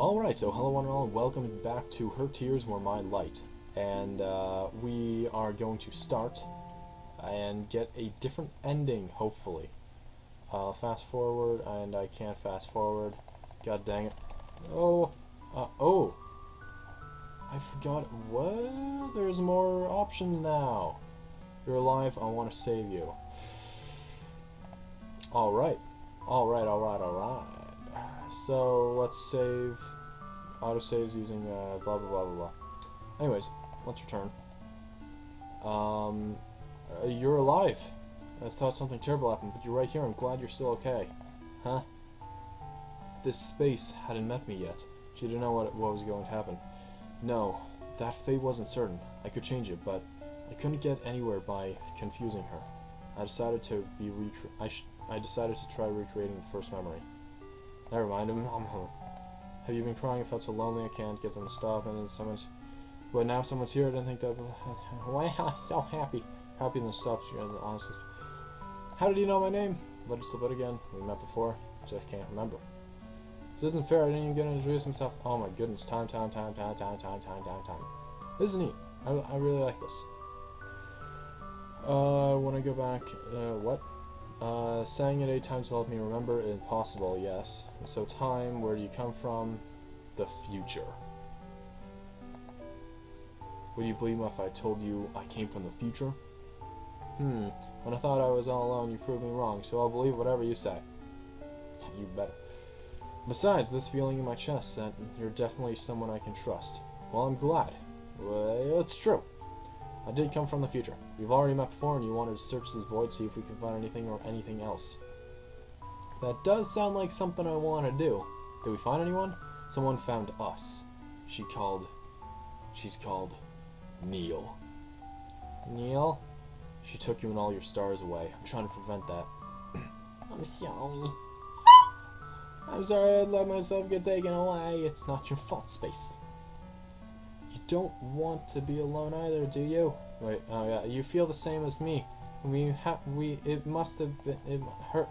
Alright, so hello one and all, welcome back to Her Tears Were My Light. And we are going to start and get a different ending, hopefully. I'll fast forward, and I can't fast forward. God dang it. Oh! Oh! I forgot. What? There's more options now. You're alive, I want to save you. Alright. Alright. So, let's save. Autosaves using blah blah blah blah blah. Anyways, let's return. You're alive. I thought something terrible happened, but you're right here. I'm glad you're still okay. Huh? This space hadn't met me yet. She didn't know what was going to happen. No, that fate wasn't certain. I could change it, but I couldn't get anywhere by confusing her. I decided to I decided to try recreating the first memory. Never mind. Have you been crying? I felt so lonely. I can't get them to stop. And then but now someone's here. I didn't think that. Wow, so happy. Happy then stops. Honestly. How did you know my name? Let it slip out again. We met before. Just can't remember. This isn't fair. I didn't even get to introduce myself. Oh my goodness. Time. This is neat. I really like this. When I go back, what? Saying it 8 times will help me remember. Impossible, yes. So time, where do you come from? The future. Would you believe me if I told you I came from the future? When I thought I was all alone, you proved me wrong, so I'll believe whatever you say. You better. Besides, this feeling in my chest that you're definitely someone I can trust. Well, I'm glad. Well, it's true. I did come from the future. We've already met before, and you wanted to search this void, see if we can find anything or anything else. That does sound like something I want to do. Did we find anyone? Someone found us. She's called Neil. Neil? She took you and all your stars away. I'm trying to prevent that. I'm sorry. I'm sorry I'd let myself get taken away. It's not your fault, Space. You don't want to be alone either, do you? Wait, oh yeah, you feel the same as me. It must have been, it hurt.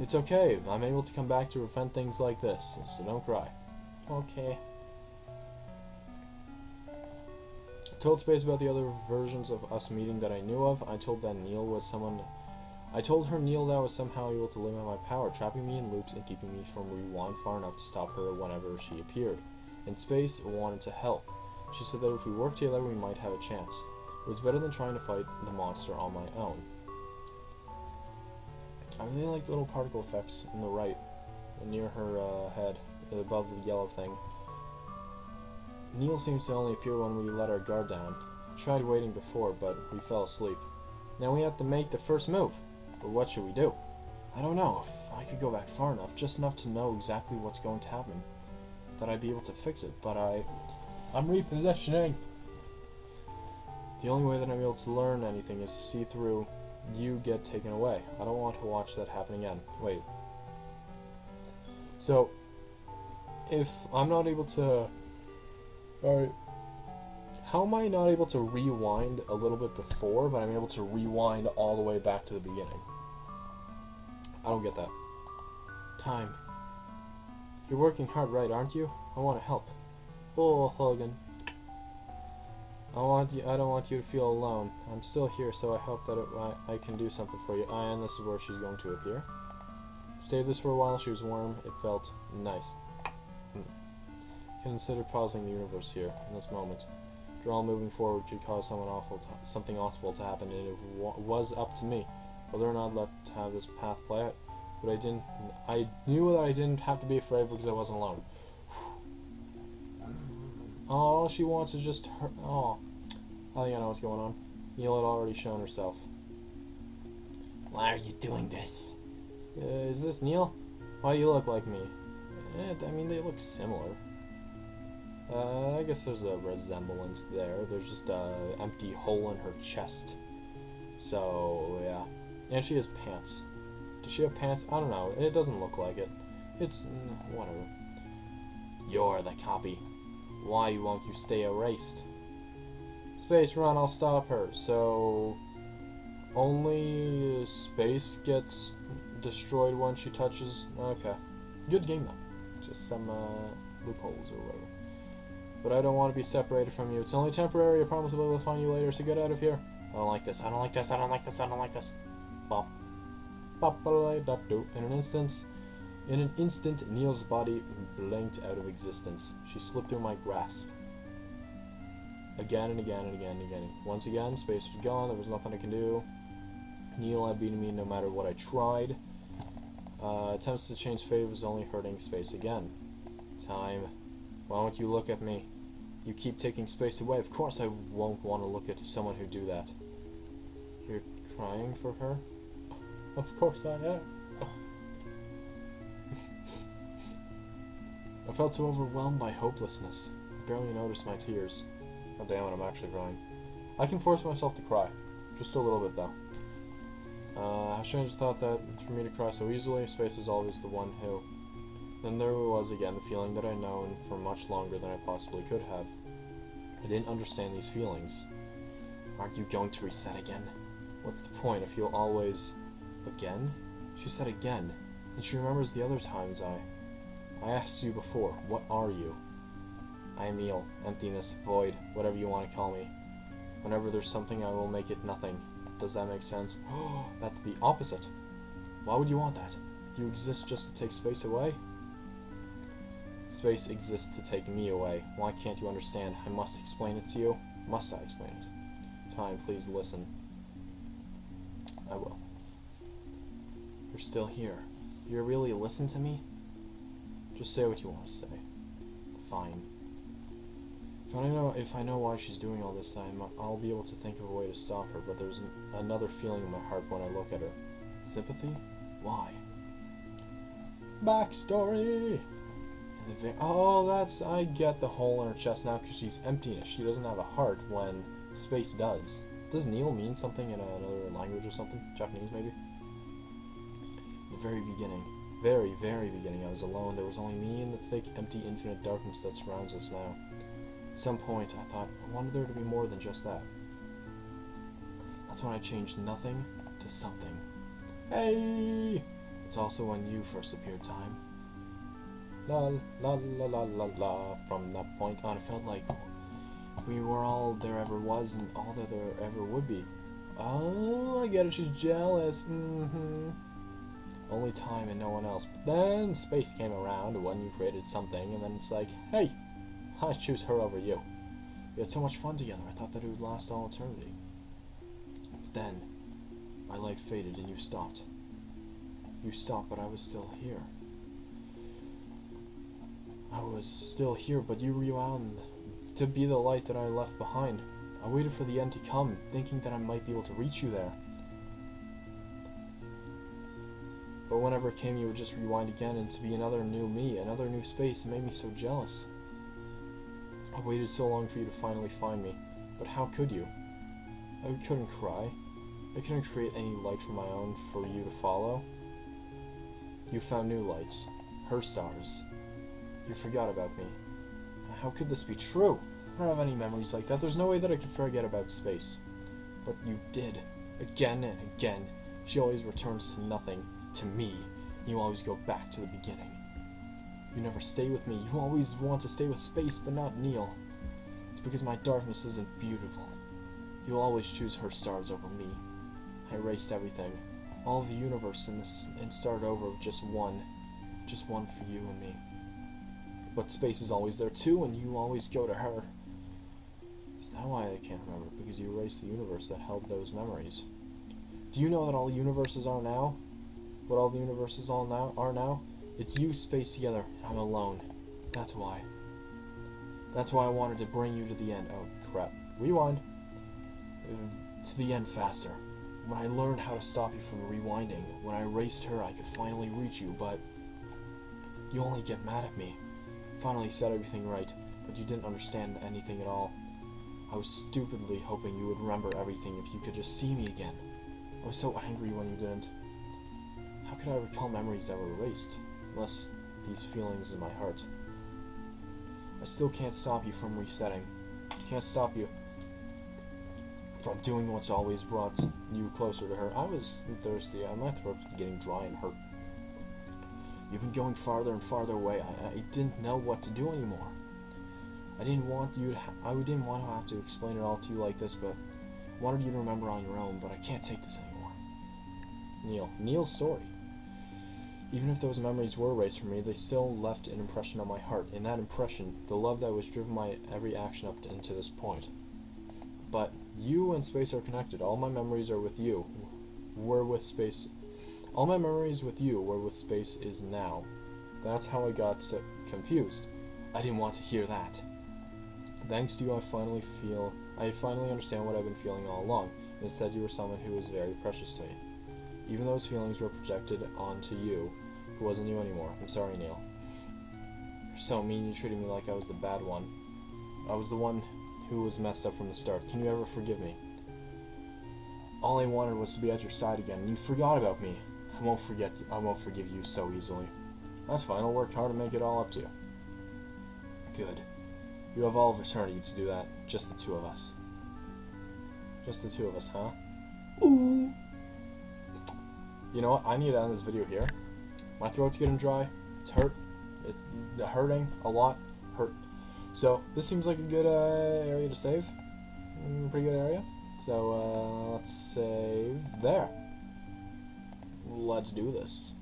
It's okay, I'm able to come back to prevent things like this, so don't cry. Okay. I told Space about the other versions of us meeting that I knew of. I told her Neil was somehow able to limit my power, trapping me in loops and keeping me from rewind far enough to stop her whenever she appeared. In Space, wanted to help. She said that if we worked together, we might have a chance. It was better than trying to fight the monster on my own. I really like the little particle effects on the right, near her head, above the yellow thing. Neil seems to only appear when we let our guard down. I tried waiting before, but we fell asleep. Now we have to make the first move. But what should we do? I don't know. If I could go back far enough, just enough to know exactly what's going to happen, that I'd be able to fix it, but I'm repositioning. The only way that I'm able to learn anything is to see through you get taken away. I don't want to watch that happen again. Wait. So, if I'm not able to... Alright. How am I not able to rewind a little bit before, but I'm able to rewind all the way back to the beginning? I don't get that. Time. You're working hard, right, aren't you? I want to help. Oh, Hogan. I don't want you to feel alone. I'm still here, so I hope that I can do something for you. And this is where she's going to appear. Stayed this for a while. She was warm. It felt nice. Consider pausing the universe here in this moment. Draw moving forward could cause something awful to happen, and it was up to me whether or not to have this path play out. But I knew that I didn't have to be afraid because I wasn't alone. All she wants is just her. Oh, I think I know what's going on. Neil had already shown herself. Why are you doing this? Is this Neil? Why do you look like me? I mean, they look similar. I guess there's a resemblance there. There's just an empty hole in her chest. So, yeah. And she has pants. Does she have pants? I don't know. It doesn't look like it. It's... whatever. You're the copy. Why won't you stay erased? Space, run, I'll stop her. So... only Space gets destroyed when she touches... Okay. Good game, though. Just some, loopholes or whatever. But I don't want to be separated from you. It's only temporary. I promise I'll be able to find you later, so get out of here. I don't like this. I don't like this. I don't like this. I don't like this. Bop. Bop-a-lay-dop-do. In an instant, Neil's body blinked out of existence. She slipped through my grasp. Again and again and again and again. Once again, space was gone. There was nothing I can do. Neil had beaten me no matter what I tried. Attempts to change fate was only hurting space again. Time. Why won't you look at me? You keep taking space away. Of course I won't want to look at someone who do that. You're crying for her? Of course I am. I felt so overwhelmed by hopelessness. I barely noticed my tears. Oh damn it, I'm actually crying. I can force myself to cry. Just a little bit though. How strange thought that for me to cry so easily, space was always the one who... Then there was again the feeling that I'd known for much longer than I possibly could have. I didn't understand these feelings. Aren't you going to reset again? What's the point if you'll always... Again? She said again, and she remembers the other times I asked you before, what are you? I am Neil, emptiness, void, whatever you want to call me. Whenever there's something, I will make it nothing. Does that make sense? That's the opposite. Why would you want that? Do you exist just to take space away? Space exists to take me away. Why can't you understand? I must explain it to you. Must I explain it? Time, please listen. I will. You're still here. You really listen to me? Just say what you want to say. Fine. If I know why she's doing all this, I'll be able to think of a way to stop her, but there's another feeling in my heart when I look at her. Sympathy? Why? Backstory! I get the hole in her chest now because she's emptiness. She doesn't have a heart when space does. Does Neil mean something in another language or something? Japanese, maybe? The very beginning. Very, very beginning, I was alone. There was only me and the thick, empty, infinite darkness that surrounds us now. At some point, I thought, I wanted there to be more than just that. That's when I changed nothing to something. Hey! It's also when you first appeared, Time. La la la la la la. From that point on, it felt like we were all there ever was and all that there ever would be. Oh, I get it, she's jealous. Only Time and no one else. But then space came around when you created something, and then it's like, hey, I choose her over you. We had so much fun together, I thought that it would last all eternity. But then, my light faded and you stopped. You stopped, but I was still here. I was still here, but you rewound to be the light that I left behind. I waited for the end to come, thinking that I might be able to reach you there. But whenever it came, you would just rewind again, and to be another new me, another new space, it made me so jealous. I waited so long for you to finally find me, but how could you? I couldn't cry. I couldn't create any light for my own for you to follow. You found new lights, her stars. You forgot about me. How could this be true? I don't have any memories like that. There's no way that I could forget about space. But you did. Again and again. She always returns to nothing. To me. You always go back to the beginning. You never stay with me. You always want to stay with space, but not Neil. It's because my darkness isn't beautiful. You'll always choose her stars over me. I erased everything. All of the universe and started over with just one. Just one for you and me. But space is always there too, and you always go to her. Is that why I can't remember? Because you erased the universe that held those memories. Do you know that all universes are now? What all the universes are now? It's you spaced together, and I'm alone. That's why. That's why I wanted to bring you to the end. Oh, crap. Rewind. To the end faster. When I learned how to stop you from rewinding, when I erased her, I could finally reach you, but you only get mad at me. Finally said everything right, but you didn't understand anything at all. I was stupidly hoping you would remember everything if you could just see me again. I was so angry when you didn't. How could I recall memories that were erased, unless these feelings in my heart? I still can't stop you from resetting. Can't stop you from doing what's always brought you closer to her. I was thirsty, my throat was getting dry and hurt. You've been going farther and farther away. I didn't know what to do anymore. I didn't want to have to explain it all to you like this, but I wanted you to remember on your own, but I can't take this anymore. Neil's story. Even if those memories were erased from me, they still left an impression on my heart. In that impression, the love that was driven my every action up into this point. But you and space are connected. All my memories are with you. Were with space. All my memories with you were with space is now. That's how I got so confused. I didn't want to hear that. Thanks to you, I finally understand what I've been feeling all along. Instead, you were someone who was very precious to me. Even those feelings were projected onto you, who wasn't you anymore. I'm sorry, Neil. You're so mean. You treated me like I was the bad one. I was the one who was messed up from the start. Can you ever forgive me? All I wanted was to be at your side again, and you forgot about me. I won't forgive you so easily. That's fine. I'll work hard to make it all up to you. Good. You have all of eternity to do that. Just the two of us. Just the two of us, huh? Ooh. You know what? I need to end this video here. My throat's getting dry. It's It's hurting a lot. So this seems like a good area to save. Pretty good area. So let's save there. Let's do this.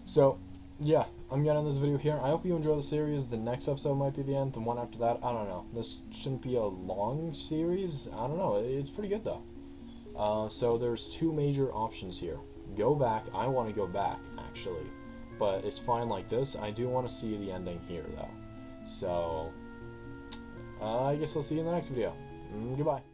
So yeah, I'm gonna end this video here. I hope you enjoy the series. The next episode might be the end. The one after that, I don't know. This shouldn't be a long series. I don't know. It's pretty good though. So there's two major options here. Go back. I want to go back actually, but it's fine like this. I do want to see the ending here though. So I guess I'll see you in the next video. Goodbye.